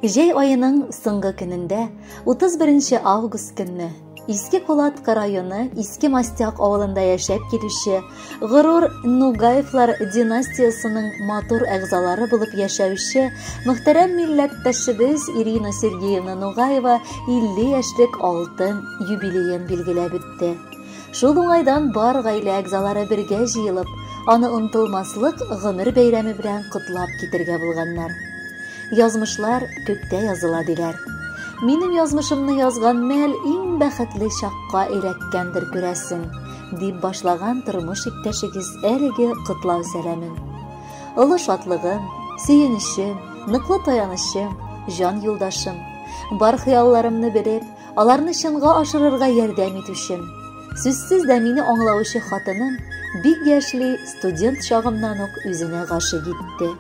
Җәй айының соңгы көнендә, 31 август көнне, Иске Колатка районы Иске Мастяк авылында яшәп килүче Горур Нугаевлар династиясының матур әгъзалары булып яшәүче мөхтәрәм милләттәшебез Ирина Сергеевна Нугаева 50 яшьлек алтын юбилеен билгеләп үтте. Шул уңайдан бар гаилә әгъзалары бергә җыелып, аны онытылмаслык гомер бәйрәме белән котлап китергә булганнар. Язмышлар күктә языла диләр. Минем язмышымны язган мәл иң бәхетле чакка эләккәндер күрәсең, дип башлаган тормыш иптәшегез әлеге котлау сәламен. Олы шатлыгым, сөенечем, ныклы таянычым, жан юлдашым, бар хыялларымны белеп, аларны чынга ашырырга ярдәм итүчем. Сүзсез дә мине аңлаучы хатыным бик яшьли студент чагымнан ук үзенә гашык итте.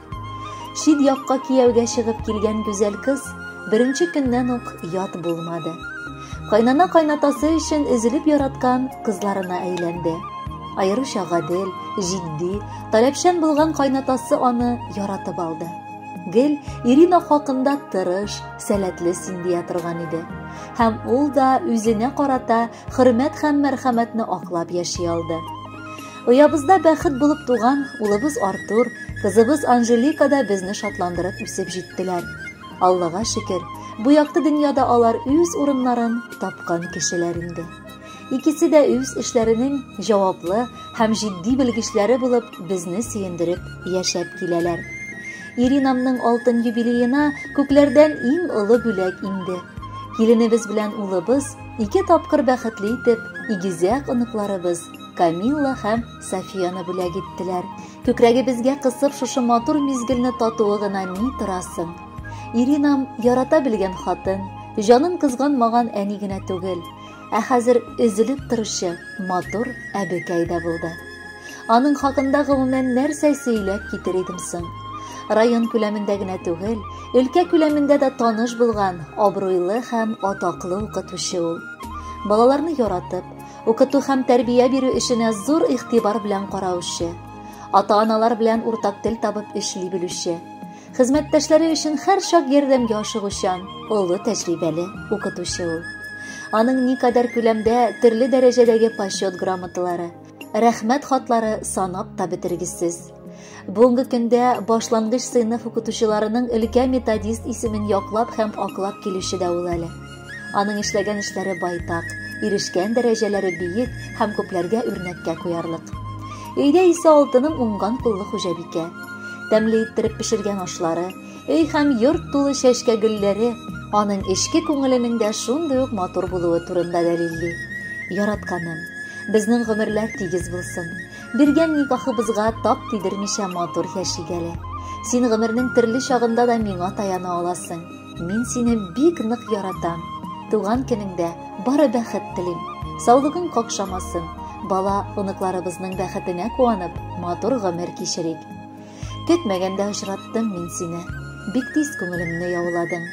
Шид якка кияүгә чыгып килгән гүзәл кыз беренче көннән ук ят булмады. Кайнана кайнатасы өчен изелеп яраткан кызларына әйләнде. Айрыша гадел, җитди, таләпчән булган кайнатасы аны яратып алды. Гел Ирина хакында тырыш, сәләтле синдия торган иде. Һәм ул да үзенә карата хөрмәт һәм мәрхәмәтне аклап яши алды. Уябызда бәхет булып туган улыбыз Артур, кызыбыз Анжелика да безне шатландырып үсеп җиттеләр. Аллага шөкер, бу якты дөньяда алар үз урыннарын тапкан кешеләр инде. Икесе дә үз эшләренең җаваплы һәм җитди белгечләре булып безне сөендереп яшәп киләләр. Иринамның алтын юбилеена күкләрдән иң олы бүләк инде. Киленебез белән улыбыз 2 тапкыр бәхетле итеп игезәк оныкларыбыз Камилла һәм Софияны бүләк иттеләр. Күкрәгебезгә кысып шушы матур мизгелне татуы гына ни торасың. Иринам ярата белгән хатын, җанын кызганмаган әни генә түгел, ә хәзер өзелеп торучы матур әбекәй дә булды. Аның хакында гомумән нәрсә сөйләп китер идем соң? Район күләмендә генә түгел, өлкә күләмендә дә таныш булган абруйлы һәм атаклы укытучы ул. Балаларны яратып, укыту һәм тәрбия бирү эшенә зур игътибар белән караучы, ата-аналар белән уртак тел табып эшли белүче, хезмәттәшләре өчен һәрчак ярдәмгә ашыгучан, олы тәҗрибәле укытучы ул. Аның никадәр күләмдә төрле дәрәҗәдәге почет грамоталары, рәхмәт хатлары санап та бетергесез. Бүгенге көндә башлангыч сыйныф укытучыларының өлкә методист исемен яклап һәм аклап килүче дә ул әле. Аның эшләгән эшләре байтак, ирешкән дәрәҗәләре биек һәм күпләргә үрнәккә куярлык. Өйдә исә алтыным уңган куллы хуҗабикә. Тәмле иттереп пешергән ашлары, өй һәм йорт тулы чәчкә гөлләре аның эчке күңеленең дә шундый ук матур булуы турында дәлилли. Яратканым, безнең гомерләр тигез булсын. Биргән никахыбызга тап тидермичә матур яшигәле. Син гомернең төрле чагында да миңа таяна аласың. Мин сине бик нык яратам. Туган көнеңдә бары бәхет телим. Саулыгың какшамасын. Бала оныкларыбызның бәхетенә куанып, матур гомер кичерик. Көтмәгәндә очраттым мин сине. Бик тиз күңелемне яуладың.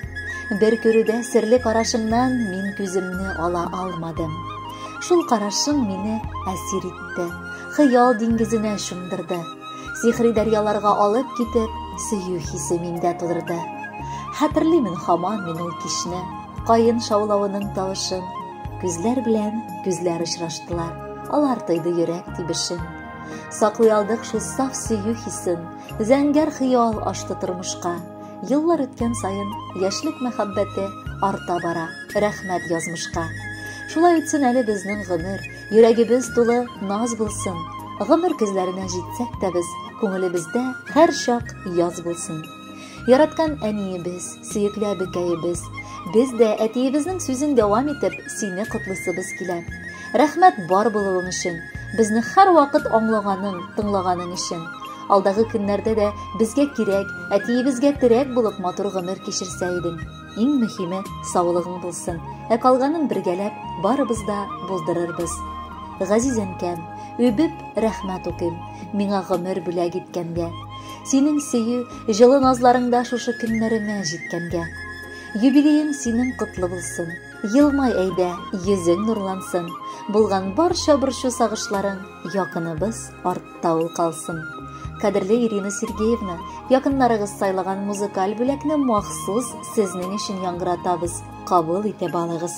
Бер күрүдә серле карашыңнан мин күземне ала алмадым. Шул карашың мине әсир итте. Хыял диңгезенә шундырды. Сихри дәрьяларга алып китеп, сөю хисе миндә тудырды. Хәтерлимен һаман мин ул кичне, кайын шаулавының тавышын. Күзләр белән күзләр очраштылар. Алар тойды йөрәк тибешен. Саклый алдык шул саф сөю хисен, зәңгәр хыял ашты тормышка. Еллар үткән саен яшьлек мәхәббәте арта бара, рәхмәт язмышка. Шулай үтсен әле безнең гомер, йөрәгебез тулы наз булсын. Гомер көзләренә җитсәк тә без, күңелебездә һәр чак яз булсын. Яраткан әниебез, сөекле әбекәебез, без дә әтиебезнең сүзен дәвам итеп сине котлысыбыз килә. Рәхмәт бар булуың өчен, безне һәр вакыт аңлаганың, тыңлаганың өчен. Алдагы көннәрдә дә безгә кирәк, әтиебезгә терәк булып матур гомер кичерсә идең. Иң мөһиме саулыгың булсын. Ә калганын бергәләп барыбыз да булдырырбыз. Газизәнкәм, үбеп рәхмәт укыйм миңа гомер бүләк иткәнгә. Синең сөю, җылы назларыңда шушы көннәремә җиткәнгә. Юбилеең синең котлы булсын. Йылмай әйдә, йөзең нурлансын. Булган барча борчу сагышларың якыныбыз артта ул калсын. Кадерле Ирина Сергеевна, якыннарыгыз сайлаган музыкаль бүлекне махсус сезнең өчен яңгыратабыз. Кабул итеп алыгыз.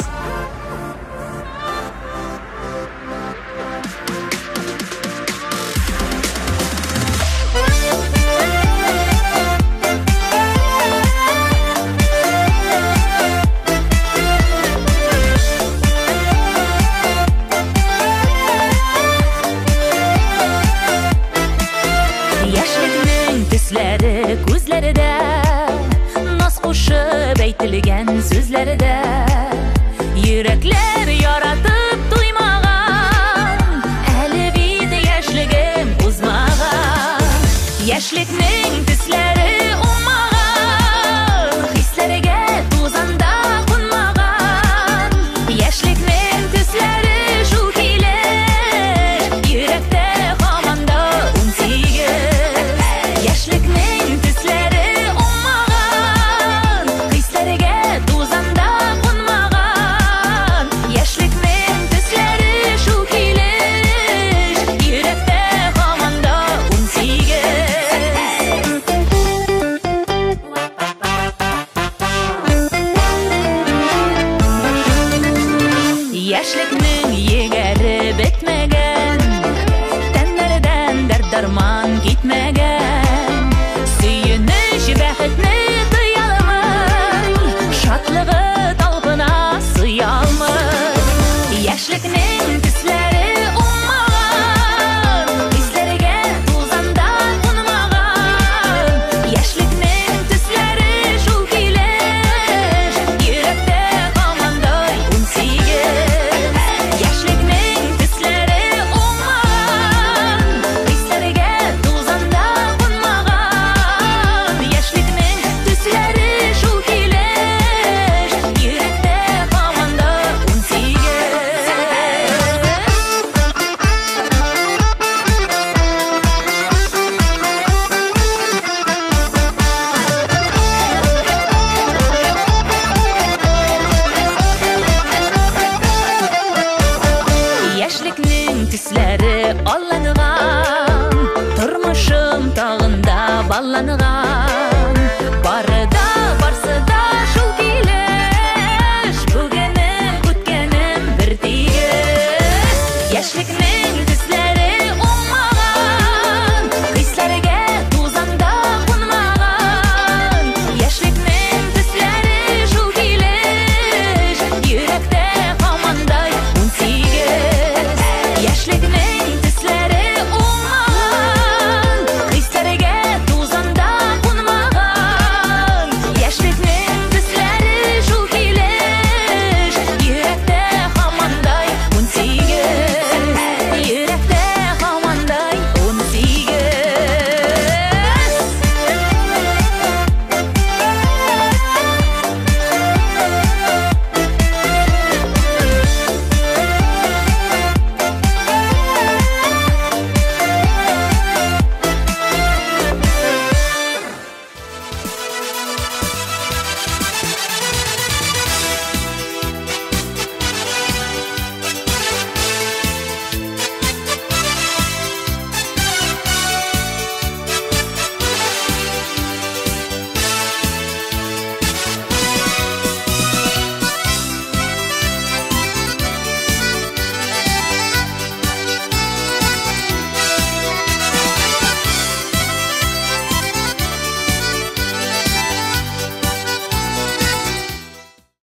Күзләрдә наз кушып әйтелгән сүзләрдә йөрәкләр яратып туймаган әле бит яшьлегем узмаган яшьлекнең төсләре умаган хисләргә тузанда кунмаган яшьлекнең төсләре шул килеш йөрәктә һаманда унсигез яшьлекнең төсләре умаган хисләргә тузанда кунмаган яшьлекнең төсләре шул килеш йөрәктә һаманда унсигез яшьлекнең егәре бетмәгән тәннәрдән дәрт-дарман китмәгән сөенеч бәхетне тыя алмый шатлыгы талпына сыя алмый яшьлекнең төсләре умаган хисләргә тузанда кунмаган яшьлекнең төсләре шул килеш йөрәктә һамандай унсигез яшьлекнең төсләре умаган хисләргә тузанда кунмаган яшьлекнең төсләре шул килеш йөрәктә һаманда унсигез яшьлекнең төсләре алланган тормышым тагында балланган